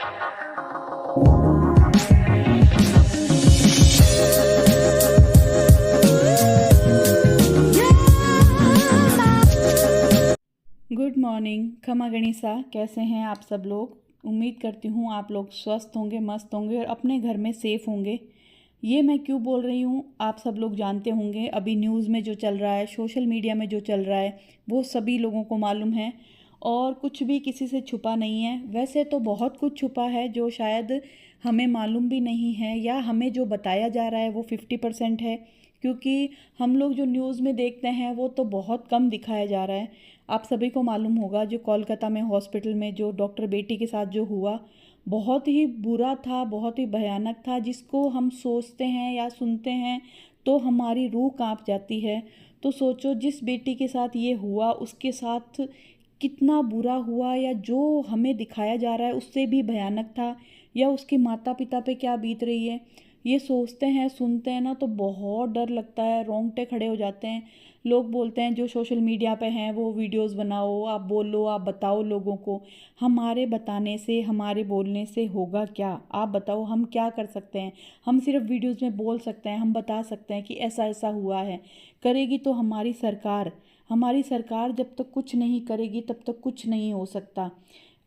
Good morning. खमा गणिसा, कैसे हैं आप सब लोग। उम्मीद करती हूँ आप लोग स्वस्थ होंगे, मस्त होंगे और अपने घर में सेफ़ होंगे। ये मैं क्यों बोल रही हूँ आप सब लोग जानते होंगे। अभी न्यूज़ में जो चल रहा है, सोशल मीडिया में जो चल रहा है, वो सभी लोगों को मालूम है और कुछ भी किसी से छुपा नहीं है। वैसे तो बहुत कुछ छुपा है जो शायद हमें मालूम भी नहीं है, या हमें जो बताया जा रहा है वो 50% है, क्योंकि हम लोग जो न्यूज़ में देखते हैं वो तो बहुत कम दिखाया जा रहा है। आप सभी को मालूम होगा जो कोलकाता में हॉस्पिटल में जो डॉक्टर बेटी के साथ जो हुआ, बहुत ही बुरा था, बहुत ही भयानक था, जिसको हम सोचते हैं या सुनते हैं तो हमारी रूह कांप जाती है। तो सोचो जिस बेटी के साथ ये हुआ उसके साथ कितना बुरा हुआ, या जो हमें दिखाया जा रहा है उससे भी भयानक था, या उसके माता पिता पे क्या बीत रही है। ये सोचते हैं, सुनते हैं ना तो बहुत डर लगता है, रोंगटे खड़े हो जाते हैं। लोग बोलते हैं जो सोशल मीडिया पे हैं वो वीडियोस बनाओ, आप बोलो, आप बताओ लोगों को। हमारे बताने से, हमारे बोलने से होगा क्या? आप बताओ, हम क्या कर सकते हैं? हम सिर्फ वीडियोस में बोल सकते हैं, हम बता सकते हैं कि ऐसा ऐसा हुआ है। करेगी तो हमारी सरकार। हमारी सरकार जब तक कुछ नहीं करेगी तब तक कुछ नहीं हो सकता।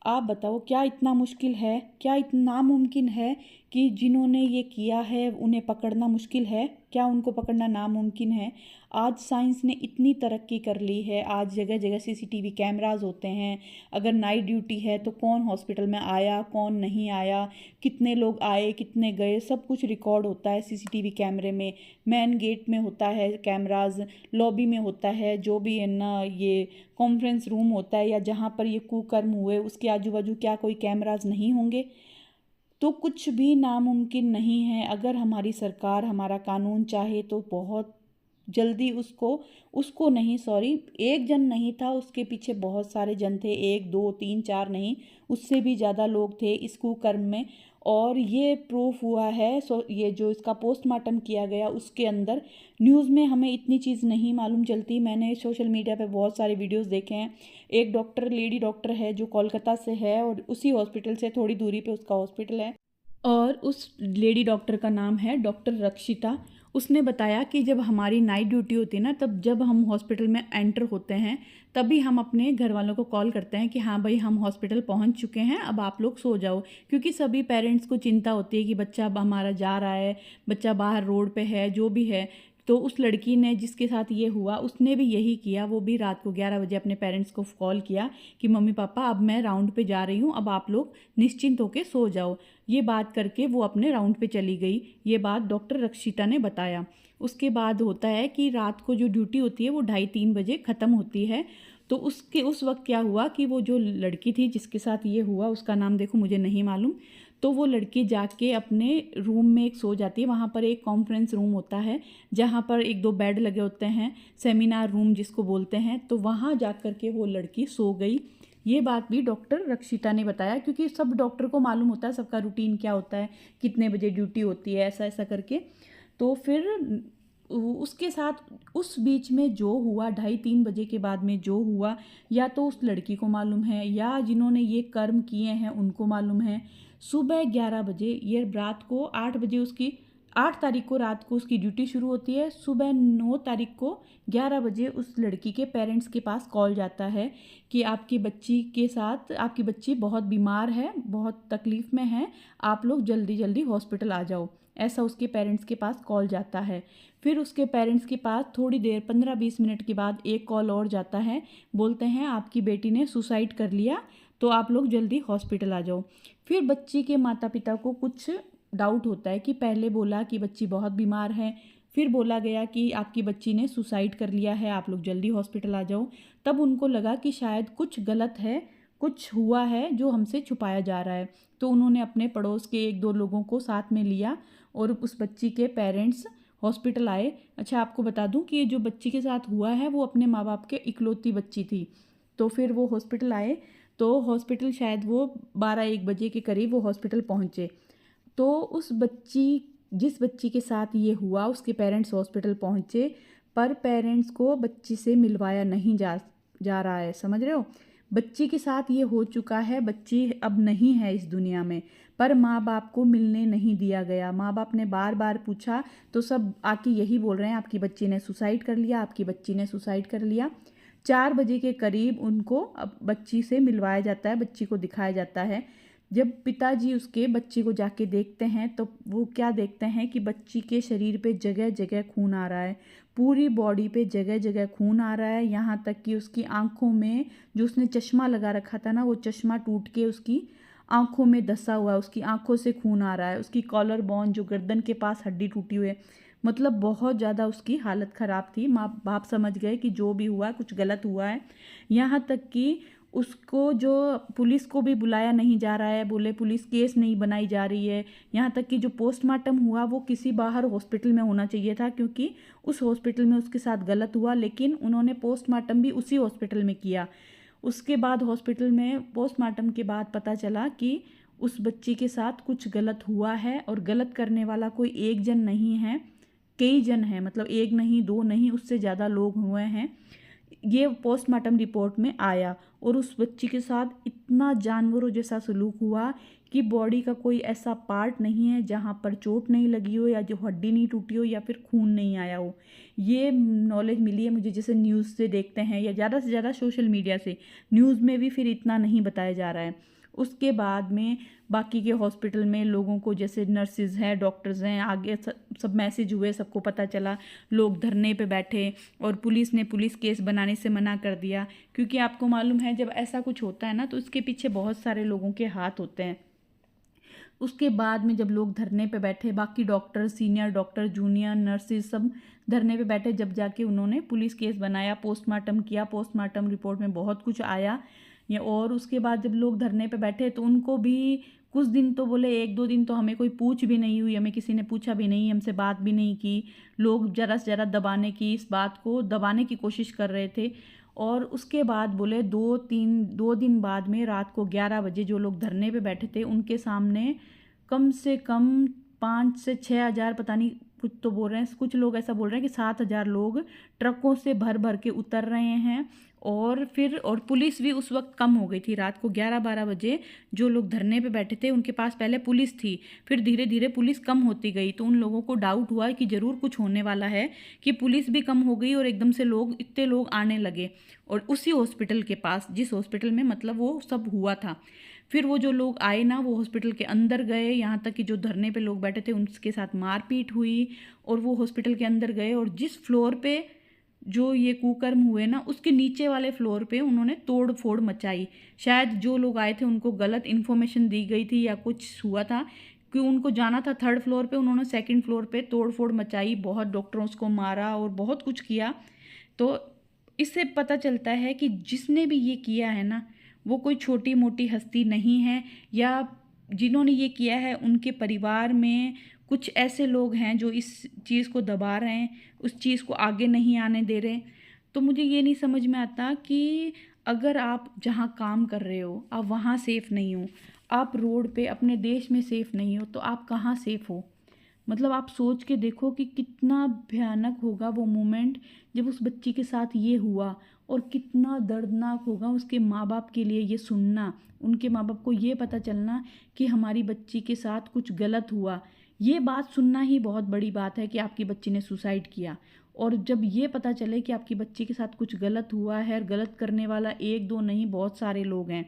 आप बताओ, क्या इतना मुश्किल है, क्या इतना नामुमकिन है कि जिन्होंने ये किया है उन्हें पकड़ना मुश्किल है? क्या उनको पकड़ना नामुमकिन है? आज साइंस ने इतनी तरक्की कर ली है, आज जगह जगह सीसीटीवी कैमरास होते हैं। अगर नाइट ड्यूटी है तो कौन हॉस्पिटल में आया, कौन नहीं आया, कितने लोग आए, कितने गए, सब कुछ रिकॉर्ड होता है सीसीटीवी कैमरे में। मेन गेट में होता है कैमराज, लॉबी में होता है, जो भी है ना ये कॉन्फ्रेंस रूम होता है, या जहाँ पर ये कुकर्म हुए उसके आजू बाजू क्या कोई कैमराज नहीं होंगे? तो कुछ भी नामुमकिन नहीं है। अगर हमारी सरकार, हमारा कानून चाहे तो बहुत जल्दी उसको उसको नहीं, सॉरी, एक जन नहीं था, उसके पीछे बहुत सारे जन थे, एक दो तीन चार नहीं, उससे भी ज़्यादा लोग थे इस कुकर्म में। और ये प्रूफ हुआ है। ये जो इसका पोस्टमार्टम किया गया उसके अंदर, न्यूज़ में हमें इतनी चीज़ नहीं मालूम चलती। मैंने सोशल मीडिया पे बहुत सारे वीडियोस देखे हैं। एक डॉक्टर, लेडी डॉक्टर है जो कोलकाता से है और उसी हॉस्पिटल से थोड़ी दूरी पे उसका हॉस्पिटल है, और उस लेडी डॉक्टर का नाम है डॉक्टर रक्षिता। उसने बताया कि जब हमारी नाइट ड्यूटी होती है ना, तब जब हम हॉस्पिटल में एंटर होते हैं तभी हम अपने घर वालों को कॉल करते हैं कि हाँ भाई, हम हॉस्पिटल पहुंच चुके हैं, अब आप लोग सो जाओ। क्योंकि सभी पेरेंट्स को चिंता होती है कि बच्चा अब हमारा जा रहा है, बच्चा बाहर रोड पे है, जो भी है। तो उस लड़की ने जिसके साथ ये हुआ उसने भी यही किया। वो भी रात को 11 बजे अपने पेरेंट्स को कॉल किया कि मम्मी पापा अब मैं राउंड पे जा रही हूँ, अब आप लोग निश्चिंत होकर सो जाओ। ये बात करके वो अपने राउंड पे चली गई। ये बात डॉक्टर रक्षिता ने बताया। उसके बाद होता है कि रात को जो ड्यूटी होती है वो 2:30-3 बजे ख़त्म होती है। तो उस वक्त क्या हुआ कि वो जो लड़की थी जिसके साथ ये हुआ, उसका नाम देखो मुझे नहीं मालूम, तो वो लड़की जाके अपने रूम में एक सो जाती है। वहाँ पर एक कॉन्फ्रेंस रूम होता है जहाँ पर एक दो बेड लगे होते हैं, सेमिनार रूम जिसको बोलते हैं। तो वहाँ जा कर के वो लड़की सो गई। ये बात भी डॉक्टर रक्षिता ने बताया, क्योंकि सब डॉक्टर को मालूम होता है सबका रूटीन क्या होता है, कितने बजे ड्यूटी होती है, ऐसा ऐसा करके। तो फिर उसके साथ उस बीच में जो हुआ, 2:30-3 बजे के बाद में जो हुआ, या तो उस लड़की को मालूम है या जिन्होंने ये कर्म किए हैं उनको मालूम है। सुबह 11 बजे, ये रात को 8 बजे उसकी, 8 तारीख को रात को उसकी ड्यूटी शुरू होती है। सुबह 9 तारीख को 11 बजे उस लड़की के पेरेंट्स के पास कॉल जाता है कि आपकी बच्ची के साथ, आपकी बच्ची बहुत बीमार है, बहुत तकलीफ़ में है, आप लोग जल्दी जल्दी हॉस्पिटल आ जाओ। ऐसा उसके पेरेंट्स के पास कॉल जाता है। फिर उसके पेरेंट्स के पास थोड़ी देर 15-20 मिनट के बाद एक कॉल और जाता है। बोलते हैं आपकी बेटी ने सुसाइड कर लिया, तो आप लोग जल्दी हॉस्पिटल आ जाओ। फिर बच्ची के माता पिता को कुछ डाउट होता है कि पहले बोला कि बच्ची बहुत बीमार है, फिर बोला गया कि आपकी बच्ची ने सुसाइड कर लिया है, आप लोग जल्दी हॉस्पिटल आ जाओ। तब उनको लगा कि शायद कुछ गलत है, कुछ हुआ है जो हमसे छुपाया जा रहा है। तो उन्होंने अपने पड़ोस के 1-2 लोगों को साथ में लिया और उस बच्ची के पेरेंट्स हॉस्पिटल आए। अच्छा, आपको बता दूं कि ये जो बच्ची के साथ हुआ है वो अपने माँ बाप के इकलौती बच्ची थी। तो फिर वो हॉस्पिटल आए, तो हॉस्पिटल शायद वो 12-1 बजे के करीब वो हॉस्पिटल पहुँचे। तो उस बच्ची, जिस बच्ची के साथ ये हुआ, उसके पेरेंट्स हॉस्पिटल पहुँचे, पर पेरेंट्स को बच्ची से मिलवाया नहीं जा जा रहा है, समझ रहे हो? बच्ची के साथ ये हो चुका है, बच्ची अब नहीं है इस दुनिया में, पर माँ बाप को मिलने नहीं दिया गया। माँ बाप ने बार बार पूछा तो सब आके यही बोल रहे हैं आपकी बच्ची ने सुसाइड कर लिया, आपकी बच्ची ने सुसाइड कर लिया। 4 बजे के करीब उनको अब बच्ची से मिलवाया जाता है, बच्ची को दिखाया जाता है। जब पिताजी उसके बच्ची को जाके देखते हैं तो वो क्या देखते हैं कि बच्ची के शरीर पे जगह जगह खून आ रहा है, पूरी बॉडी पे जगह जगह खून आ रहा है। यहाँ तक कि उसकी आंखों में जो उसने चश्मा लगा रखा था ना, वो चश्मा टूट के उसकी आंखों में धंसा हुआ है, उसकी आंखों से खून आ रहा है। उसकी कॉलर बोन जो गर्दन के पास हड्डी टूटी हुई है, मतलब बहुत ज़्यादा उसकी हालत ख़राब थी। माँ बाप समझ गए कि जो भी हुआ कुछ गलत हुआ है। यहाँ तक कि उसको जो पुलिस को भी बुलाया नहीं जा रहा है, बोले पुलिस केस नहीं बनाई जा रही है। यहाँ तक कि जो पोस्टमार्टम हुआ वो किसी बाहर हॉस्पिटल में होना चाहिए था, क्योंकि उस हॉस्पिटल में उसके साथ गलत हुआ, लेकिन उन्होंने पोस्टमार्टम भी उसी हॉस्पिटल में किया। उसके बाद हॉस्पिटल में पोस्टमार्टम के बाद पता चला कि उस बच्ची के साथ कुछ गलत हुआ है, और गलत करने वाला कोई एक जन नहीं है, कई जन हैं, मतलब एक नहीं दो नहीं, उससे ज़्यादा लोग हुए हैं। ये पोस्टमार्टम रिपोर्ट में आया, और उस बच्ची के साथ इतना जानवरों जैसा सलूक हुआ कि बॉडी का कोई ऐसा पार्ट नहीं है जहाँ पर चोट नहीं लगी हो, या जो हड्डी नहीं टूटी हो, या फिर खून नहीं आया हो। ये नॉलेज मिली है मुझे, जैसे न्यूज़ से देखते हैं या ज़्यादा से ज़्यादा सोशल मीडिया से। न्यूज़ में भी फिर इतना नहीं बताया जा रहा है। उसके बाद में बाकी के हॉस्पिटल में लोगों को, जैसे नर्सिज हैं, डॉक्टर्स हैं, आगे सब मैसेज हुए, सबको पता चला, लोग धरने पे बैठे, और पुलिस ने पुलिस केस बनाने से मना कर दिया। क्योंकि आपको मालूम है जब ऐसा कुछ होता है ना, तो उसके पीछे बहुत सारे लोगों के हाथ होते हैं। उसके बाद में जब लोग धरने पे बैठे, बाकी doctor, senior doctor, junior nurses सब धरने पे बैठे, जब जाके उन्होंने पुलिस केस बनाया, पोस्टमार्टम किया, पोस्टमार्टम रिपोर्ट में बहुत कुछ आया। और उसके बाद जब लोग धरने पे बैठे तो उनको भी कुछ दिन तो बोले, 1-2 दिन तो हमें कोई पूछ भी नहीं हुई, हमें किसी ने पूछा भी नहीं, हमसे बात भी नहीं की। लोग ज़रा से ज़रा दबाने की, इस बात को दबाने की कोशिश कर रहे थे। और उसके बाद बोले 2 दिन बाद में रात को 11 बजे जो लोग धरने पे बैठे थे उनके सामने कम से कम 5 से 6 हज़ार, पता नहीं कुछ तो बोल रहे हैं, कुछ लोग ऐसा बोल रहे हैं कि 7 हज़ार लोग ट्रकों से भर भर के उतर रहे हैं। और पुलिस भी उस वक्त कम हो गई थी। रात को 11-12 बजे जो लोग धरने पे बैठे थे उनके पास पहले पुलिस थी, फिर धीरे धीरे पुलिस कम होती गई, तो उन लोगों को डाउट हुआ कि ज़रूर कुछ होने वाला है, कि पुलिस भी कम हो गई और एकदम से इतने लोग आने लगे। और उसी हॉस्पिटल के पास, जिस हॉस्पिटल में मतलब वो सब हुआ था, फिर वो जो लोग आए ना, वो हॉस्पिटल के अंदर गए, यहाँ तक कि जो धरने पे लोग बैठे थे उनके साथ मारपीट हुई, और वो हॉस्पिटल के अंदर गए, और जिस फ्लोर पे जो ये कुकर्म हुए ना, उसके नीचे वाले फ्लोर पे उन्होंने तोड़ फोड़ मचाई। शायद जो लोग आए थे उनको गलत इन्फॉर्मेशन दी गई थी, या कुछ हुआ था कि उनको जाना था 3rd फ्लोर पे, उन्होंने 2nd फ्लोर पे तोड़ फोड़ मचाई, बहुत डॉक्टरों को मारा और बहुत कुछ किया। तो इससे पता चलता है कि जिसने भी ये किया है ना, वो कोई छोटी मोटी हस्ती नहीं है, या जिन्होंने ये किया है उनके परिवार में कुछ ऐसे लोग हैं जो इस चीज़ को दबा रहे हैं, उस चीज़ को आगे नहीं आने दे रहे। तो मुझे ये नहीं समझ में आता कि अगर आप जहाँ काम कर रहे हो आप वहाँ सेफ़ नहीं हो, आप रोड पे अपने देश में सेफ़ नहीं हो, तो आप कहाँ सेफ़ हो? मतलब आप सोच के देखो कि कितना भयानक होगा वो मोमेंट जब उस बच्ची के साथ ये हुआ, और कितना दर्दनाक होगा उसके माँ बाप के लिए ये सुनना, उनके माँ बाप को ये पता चलना कि हमारी बच्ची के साथ कुछ गलत हुआ। ये बात सुनना ही बहुत बड़ी बात है कि आपकी बच्ची ने सुसाइड किया। और जब ये पता चले कि आपकी बच्ची के साथ कुछ गलत हुआ है, और गलत करने वाला 1-2 नहीं बहुत सारे लोग हैं।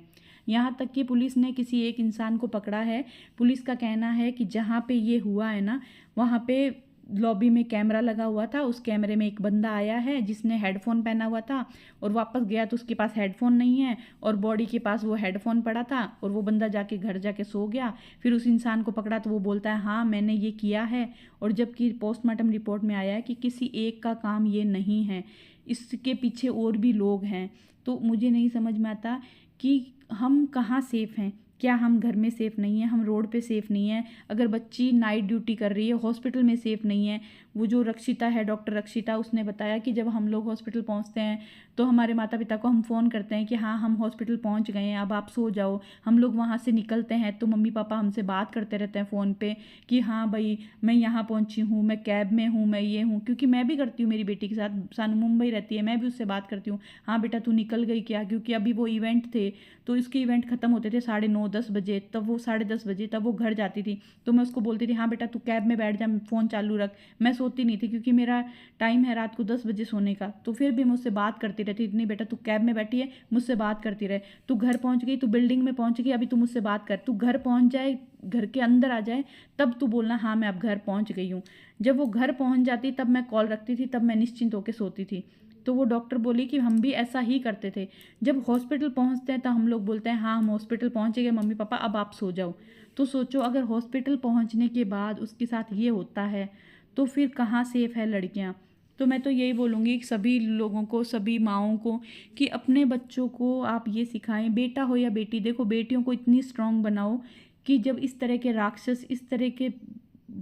यहाँ तक कि पुलिस ने किसी एक इंसान को पकड़ा है। पुलिस का कहना है कि जहाँ पे ये हुआ है ना, वहाँ पे लॉबी में कैमरा लगा हुआ था, उस कैमरे में एक बंदा आया है जिसने हेडफोन पहना हुआ था, और वापस गया तो उसके पास हेडफोन नहीं है, और बॉडी के पास वो हेडफोन पड़ा था, और वो बंदा जाके घर जाके सो गया। फिर उस इंसान को पकड़ा तो वो बोलता है हाँ मैंने ये किया है, और जबकि पोस्टमार्टम रिपोर्ट में आया है कि किसी एक का काम ये नहीं है, इसके पीछे और भी लोग हैं। तो मुझे नहीं समझ में आता कि हम कहाँ सेफ़ हैं? क्या हम घर में सेफ़ नहीं हैं? हम रोड पे सेफ़ नहीं हैं? अगर बच्ची नाइट ड्यूटी कर रही है, हॉस्पिटल में सेफ़ नहीं है। वो जो रक्षिता है, डॉक्टर रक्षिता, उसने बताया कि जब हम लोग हॉस्पिटल पहुंचते हैं तो हमारे माता पिता को हम फ़ोन करते हैं कि हाँ, हम हॉस्पिटल पहुंच गए हैं, अब आप सो जाओ। हम लोग वहाँ से निकलते हैं तो मम्मी पापा हमसे बात करते रहते हैं फ़ोन पे कि हाँ भाई, मैं यहाँ पहुँची हूँ, मैं कैब में हूँ, मैं ये हूँ। क्योंकि मैं भी करती हूँ, मेरी बेटी के साथ, सानू मुंबई रहती है, मैं भी उससे बात करती हूँ। हाँ बेटा, तू निकल गई क्या? क्योंकि अभी वो इवेंट थे, तो इसके इवेंट ख़त्म होते थे 9:30-10 बजे, तब वो 10:30 बजे तब वो घर जाती थी। तो मैं उसको बोलती थी, हाँ बेटा तू कैब में बैठ जा, फ़ोन चालू रख। मैं सोती नहीं थी क्योंकि मेरा टाइम है रात को 10 बजे सोने का। तो फिर भी मुझसे बात करती रहती, इतनी बेटा तू कैब में बैठी है, मुझसे बात करती रहे। तू घर पहुंच गई, तू बिल्डिंग में पहुंच गई, अभी तू मुझसे बात कर। तू घर पहुंच जाए, घर के अंदर आ जाए, तब तू बोलना हाँ मैं अब घर पहुंच गई हूँ। जब वो घर पहुंच जाती तब मैं कॉल रखती थी, तब मैं निश्चिंत होकर सोती थी। तो वो डॉक्टर बोली कि हम भी ऐसा ही करते थे। जब हॉस्पिटल पहुंचते हैं तो हम लोग बोलते हैं हाँ हम हॉस्पिटल पहुंच गए मम्मी पापा, अब आप सो जाओ। तो सोचो, अगर हॉस्पिटल पहुंचने के बाद उसके साथ ये होता है तो फिर कहाँ सेफ है लड़कियां। तो मैं तो यही बोलूँगी कि सभी लोगों को, सभी माँओं को, कि अपने बच्चों को आप ये सिखाएं, बेटा हो या बेटी। देखो, बेटियों को इतनी स्ट्रांग बनाओ कि जब इस तरह के राक्षस, इस तरह के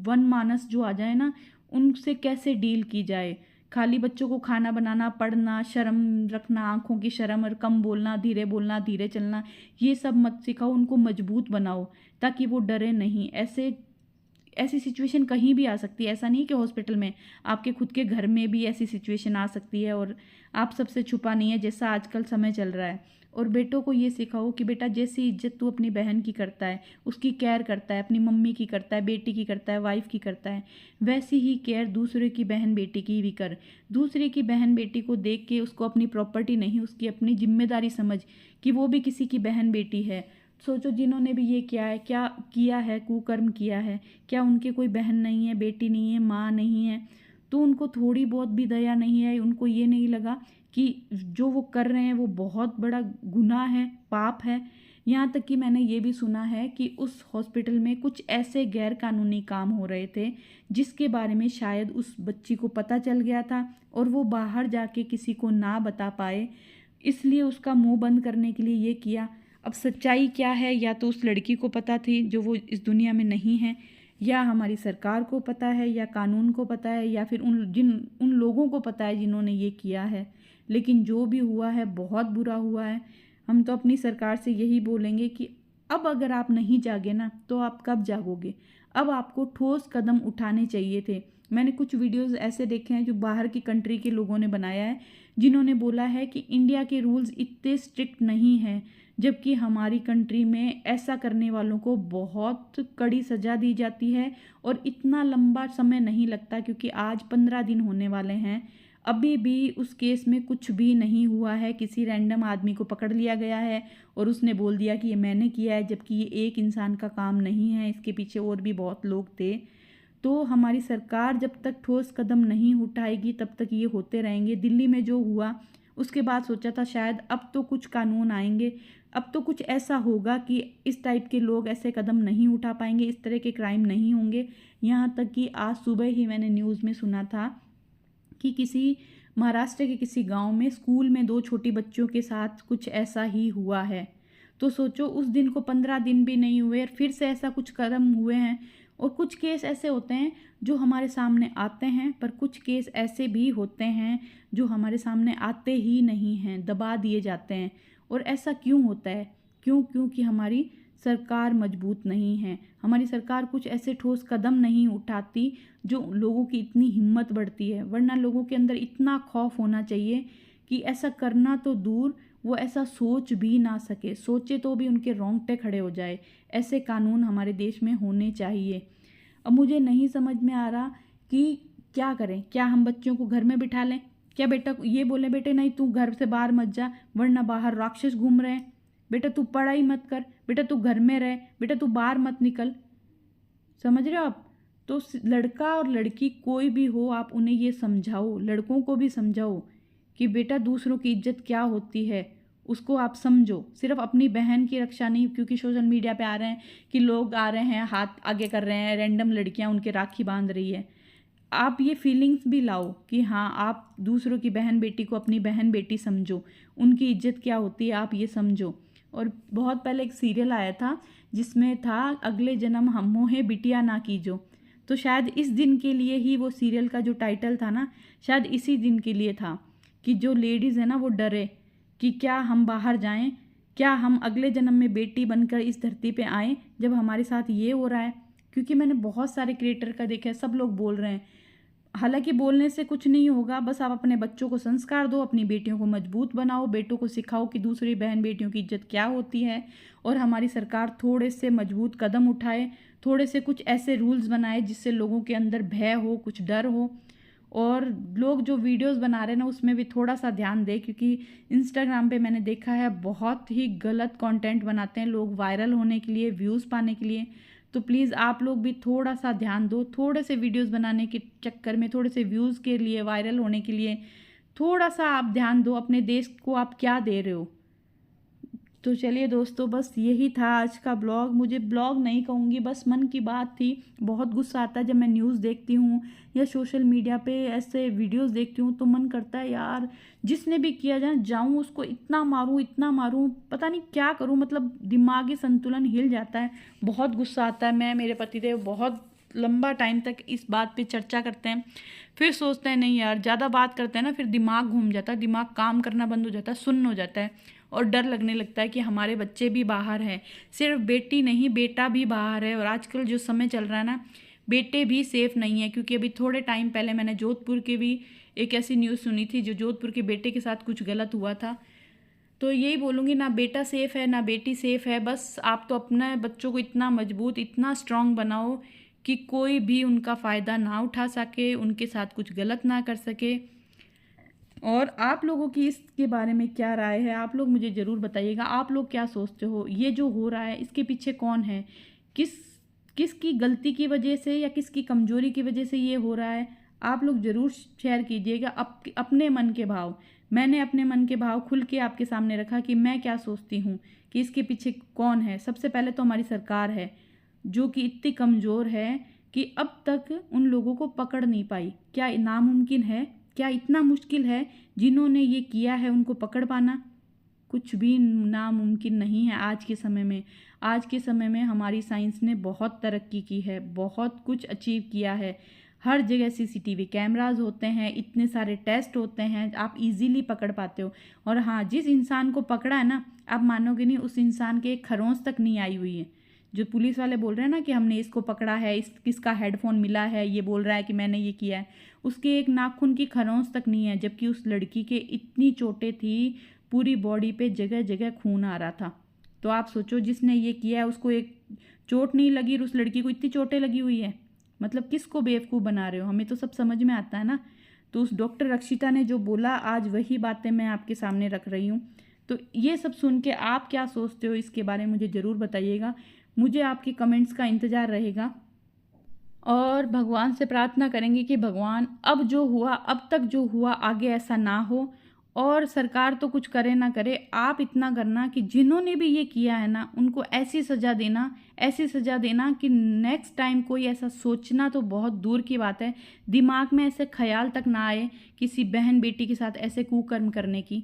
वनमानस जो आ जाए ना, उनसे कैसे डील की जाए। खाली बच्चों को खाना बनाना, पढ़ना, शर्म रखना, आंखों की शर्म, और कम बोलना, धीरे चलना, ये सब मत सिखाओ। उनको मजबूत बनाओ ताकि वो डरे नहीं। ऐसी सिचुएशन कहीं भी आ सकती है। ऐसा नहीं कि हॉस्पिटल में, आपके खुद के घर में भी ऐसी सिचुएशन आ सकती है और आप सबसे छुपा नहीं है, जैसा आजकल समय चल रहा है। और बेटों को ये सिखाओ कि बेटा, जैसी इज्जत तू अपनी बहन की करता है, उसकी केयर करता है, अपनी मम्मी की करता है, बेटी की करता है, वाइफ की करता है, वैसी ही केयर दूसरे की बहन बेटी की भी कर। दूसरे की बहन बेटी को देख के उसको अपनी प्रॉपर्टी नहीं, उसकी अपनी जिम्मेदारी समझ कि वो भी किसी की बहन बेटी है। सोचो, जिन्होंने भी ये किया है, क्या किया है, कुकर्म किया है, क्या उनके कोई बहन नहीं है, बेटी नहीं है, माँ नहीं है? तो उनको थोड़ी बहुत भी दया नहीं है? उनको ये नहीं लगा कि जो वो कर रहे हैं वो बहुत बड़ा गुनाह है, पाप है? यहाँ तक कि मैंने ये भी सुना है कि उस हॉस्पिटल में कुछ ऐसे गैर कानूनी काम हो रहे थे जिसके बारे में शायद उस बच्ची को पता चल गया था और वो बाहर जाके किसी को ना बता पाए, इसलिए उसका मुंह बंद करने के लिए ये किया। अब सच्चाई क्या है, या तो उस लड़की को पता थी जो वो इस दुनिया में नहीं है, या हमारी सरकार को पता है, या कानून को पता है, या फिर उन लोगों को पता है जिन्होंने ये किया है। लेकिन जो भी हुआ है बहुत बुरा हुआ है। हम तो अपनी सरकार से यही बोलेंगे कि अब अगर आप नहीं जागे ना तो आप कब जागोगे? अब आपको ठोस कदम उठाने चाहिए थे। मैंने कुछ वीडियोस ऐसे देखे हैं जो बाहर की कंट्री के लोगों ने बनाया है, जिन्होंने बोला है कि इंडिया के रूल्स इतने स्ट्रिक्ट नहीं हैं, जबकि हमारी कंट्री में ऐसा करने वालों को बहुत कड़ी सज़ा दी जाती है और इतना लंबा समय नहीं लगता। क्योंकि आज 15 दिन होने वाले हैं, अभी भी उस केस में कुछ भी नहीं हुआ है। किसी रैंडम आदमी को पकड़ लिया गया है और उसने बोल दिया कि ये मैंने किया है, जबकि ये एक इंसान का काम नहीं है, इसके पीछे और भी बहुत लोग थे। तो हमारी सरकार जब तक ठोस कदम नहीं उठाएगी तब तक ये होते रहेंगे। दिल्ली में जो हुआ उसके बाद सोचा था शायद अब तो कुछ कानून आएंगे, अब तो कुछ ऐसा होगा कि इस टाइप के लोग ऐसे कदम नहीं उठा पाएंगे, इस तरह के क्राइम नहीं होंगे। यहाँ तक कि आज सुबह ही मैंने न्यूज़ में सुना था कि किसी महाराष्ट्र के किसी गांव में स्कूल में 2 छोटी बच्चियों के साथ कुछ ऐसा ही हुआ है। तो सोचो, उस दिन को 15 दिन भी नहीं हुए और फिर से ऐसा कुछ कदम हुए हैं। और कुछ केस ऐसे होते हैं जो हमारे सामने आते हैं, पर कुछ केस ऐसे भी होते हैं जो हमारे सामने आते ही नहीं हैं, दबा दिए जाते हैं। और ऐसा क्यों होता है? क्योंकि हमारी सरकार मजबूत नहीं है। हमारी सरकार कुछ ऐसे ठोस कदम नहीं उठाती जो लोगों की इतनी हिम्मत बढ़ती है। वरना लोगों के अंदर इतना खौफ होना चाहिए कि ऐसा करना तो दूर, वो ऐसा सोच भी ना सके, सोचे तो भी उनके रोंगटे खड़े हो जाए। ऐसे कानून हमारे देश में होने चाहिए। अब मुझे नहीं समझ में आ रहा कि क्या करें। क्या हम बच्चों को घर में बिठा लें? क्या बेटा ये बोले बेटे नहीं तू घर से बाहर मत जा वरना बाहर राक्षस घूम रहे हैं, बेटा तू पढ़ाई मत कर, बेटा तू घर में रह, बेटा तू बाहर मत निकल? समझ रहे हो आप? तो लड़का और लड़की कोई भी हो, आप उन्हें ये समझाओ, लड़कों को भी समझाओ कि बेटा दूसरों की इज्जत क्या होती है, उसको आप समझो। सिर्फ अपनी बहन की रक्षा नहीं, क्योंकि सोशल मीडिया पे आ रहे हैं कि लोग आ रहे हैं हाथ आगे कर रहे हैं, रैंडम लड़कियां उनके राखी बांध रही है। आप ये फीलिंग्स भी लाओ कि हाँ, आप दूसरों की बहन बेटी को अपनी बहन बेटी समझो, उनकी इज्जत क्या होती है आप ये समझो। और बहुत पहले एक सीरियल आया था जिसमें था अगले जन्म हम मोहे बिटिया ना कीजो। तो शायद इस दिन के लिए ही वो सीरियल का जो टाइटल था ना, शायद इसी दिन के लिए था कि जो लेडीज़ है ना वो डरे कि क्या हम बाहर जाएं, क्या हम अगले जन्म में बेटी बनकर इस धरती पे आएँ जब हमारे साथ ये हो रहा है। क्योंकि मैंने बहुत सारे क्रिएटर का देखा है, सब लोग बोल रहे हैं। हालांकि बोलने से कुछ नहीं होगा, बस आप अपने बच्चों को संस्कार दो, अपनी बेटियों को मजबूत बनाओ, बेटों को सिखाओ कि दूसरी बहन बेटियों की इज्जत क्या होती है। और हमारी सरकार थोड़े से मजबूत कदम उठाए, थोड़े से कुछ ऐसे रूल्स बनाए जिससे लोगों के अंदर भय हो, कुछ डर हो। और लोग जो वीडियोस बना रहे हैं ना उसमें भी थोड़ा सा ध्यान दें, क्योंकि इंस्टाग्राम पे मैंने देखा है बहुत ही गलत कंटेंट बनाते हैं लोग वायरल होने के लिए, व्यूज़ पाने के लिए। तो प्लीज़ आप लोग भी थोड़ा सा ध्यान दो, थोड़े से वीडियोस बनाने के चक्कर में, थोड़े से व्यूज़ के लिए, वायरल होने के लिए थोड़ा सा आप ध्यान दो। अपने देश को आप क्या दे रहे हो। तो चलिए दोस्तों, बस यही था आज का ब्लॉग। मुझे ब्लॉग नहीं कहूँगी, बस मन की बात थी। बहुत गुस्सा आता है जब मैं न्यूज़ देखती हूँ या सोशल मीडिया पे ऐसे वीडियोस देखती हूँ, तो मन करता है यार जिसने भी किया जाए जाऊँ उसको इतना मारूँ, पता नहीं क्या करूँ। मतलब दिमागी संतुलन हिल जाता है, बहुत गुस्सा आता है। मैं, मेरे पतिदेव बहुत लंबा टाइम तक इस बात पे चर्चा करते हैं, फिर सोचते हैं नहीं यार, ज़्यादा बात करते हैं ना फिर दिमाग घूम जाता है, दिमाग काम करना बंद हो जाता है, सुन्न हो जाता है। और डर लगने लगता है कि हमारे बच्चे भी बाहर हैं, सिर्फ बेटी नहीं बेटा भी बाहर है। और आजकल जो समय चल रहा है ना, बेटे भी सेफ़ नहीं है। क्योंकि अभी थोड़े टाइम पहले मैंने जोधपुर की भी एक ऐसी न्यूज़ सुनी थी जो जोधपुर के बेटे के साथ कुछ गलत हुआ था। तो यही बोलूँगी, ना बेटा सेफ़ है ना बेटी सेफ़ है। बस आप तो अपने बच्चों को इतना मजबूत, इतना स्ट्रांग बनाओ कि कोई भी उनका फ़ायदा ना उठा सके, उनके साथ कुछ गलत ना कर सके। और आप लोगों की इसके बारे में क्या राय है, आप लोग मुझे ज़रूर बताइएगा। आप लोग क्या सोचते हो, ये जो हो रहा है इसके पीछे कौन है, किसकी गलती की वजह से या किसकी कमज़ोरी की वजह से ये हो रहा है। आप लोग ज़रूर शेयर कीजिएगा अपने मन के भाव। मैंने अपने मन के भाव खुल के आपके सामने रखा कि मैं क्या सोचती हूँ कि इसके पीछे कौन है। सबसे पहले तो हमारी सरकार है जो कि इतनी कमज़ोर है कि अब तक उन लोगों को पकड़ नहीं पाई। क्या नामुमकिन है, क्या इतना मुश्किल है जिन्होंने ये किया है उनको पकड़ पाना? कुछ भी नामुमकिन नहीं है आज के समय में। आज के समय में हमारी साइंस ने बहुत तरक्की की है, बहुत कुछ अचीव किया है। हर जगह सीसीटीवी कैमरास होते हैं, इतने सारे टेस्ट होते हैं, आप इजीली पकड़ पाते हो। और हाँ, जिस इंसान को पकड़ा है ना, आप मानोगे नहीं उस इंसान के एक खरोंच तक नहीं आई हुई है। जो पुलिस वाले बोल रहे हैं ना कि हमने इसको पकड़ा है, किसका हेडफोन मिला है, ये बोल रहा है कि मैंने ये किया है, उसके एक नाखून की खरोंच तक नहीं है। जबकि उस लड़की के इतनी चोटें थी, पूरी बॉडी पे जगह जगह खून आ रहा था। तो आप सोचो जिसने ये किया है उसको एक चोट नहीं लगी और उस लड़की को इतनी चोटें लगी हुई है। मतलब किसको बेवकूफ़ बना रहे हो, हमें तो सब समझ में आता है ना। तो उस डॉक्टर रक्षिता ने जो बोला, आज वही बातें मैं आपके सामने रख रही हूँ। तो ये सब सुन के आप क्या सोचते हो इसके बारे में मुझे ज़रूर बताइएगा। मुझे आपके कमेंट्स का इंतज़ार रहेगा। और भगवान से प्रार्थना करेंगे कि भगवान अब जो हुआ, अब तक जो हुआ, आगे ऐसा ना हो। और सरकार तो कुछ करे ना करे, आप इतना करना कि जिन्होंने भी ये किया है ना उनको ऐसी सज़ा देना, ऐसी सज़ा देना कि नेक्स्ट टाइम कोई ऐसा सोचना तो बहुत दूर की बात है, दिमाग में ऐसे ख्याल तक ना आए किसी बहन बेटी के साथ ऐसे कुकर्म करने की।